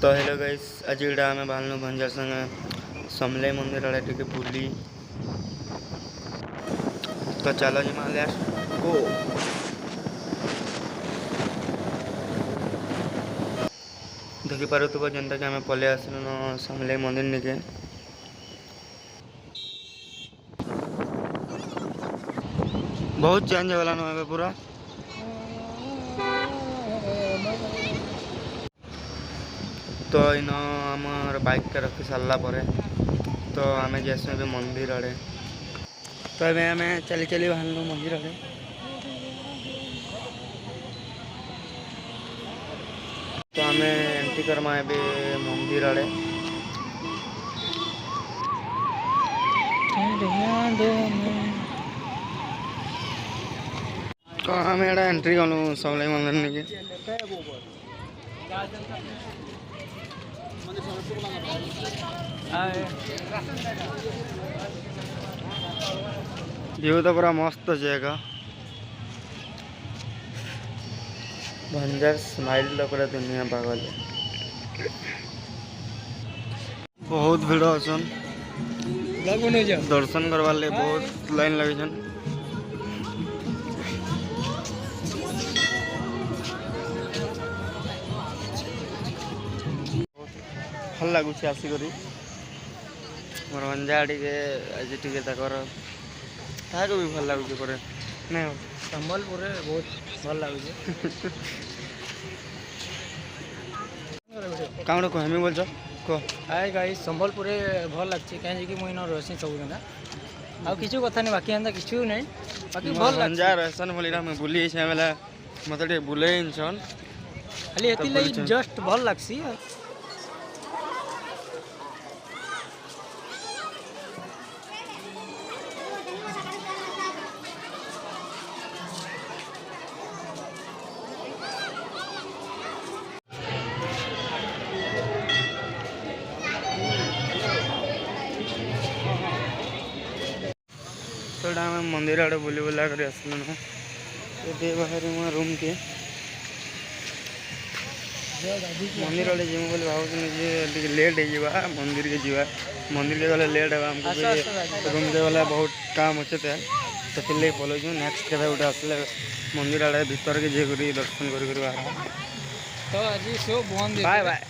तो hello guys, आज इड़ा आम बाहर भंजार संगे समले मंदिर आड़े टिके बुली। तो चलो जी माले गो। देखी पारुथब जेनटा कि आम पलि आसलु समले मंदिर निके। बहुत चेंज होगा ना पूरा। तो इन आमर बाइक के रखी सारा पर तो आम जैसे भी मंदिर आड़े। तो ये आम चली चली बाहर मंदिर आड़े। तो आम एंट्री करमा ए मंदिर आड़े। तो आम एड़ा एंट्री कलु समलाई मंदिर निके। व्यू तो पूरा मस्त जगह। भंजार स्माइल तो पूरा दुनिया पागल। बहुत भीड़ असन दर्शन करवा ले बहुत लाइन लगे छन। भल लगुच आसिक मोर भंजा टे आज टे भी भल लगुच पर नहीं संबलपुर बहुत भल लगुच कौन कहमी बोल कह। आए गाई संबलपुर भल लगे कहीं मुझे रही सब दिन आ कि कथा नहीं बाकी एंता कि नहीं बाकी भल भंजा रहसन बोली मैं बुली बेला मत बुले खाली ये जस्ट भल लगसी। तो आम मंदिर आड़े बुली बुला कर आसलु ना बाहर रूम के मंदिर आड़े जीव बोले भाव लेट हो मंदिर के जीवा मंदिर के गले लेट है आमको रूम के गला बहुत काम अच्छे तो फिर पलू नेक्स्ट के गोटे आसले मंदिर आड़े भीतर के जी दर्शन कर तो आज सब बंद बाय बाय।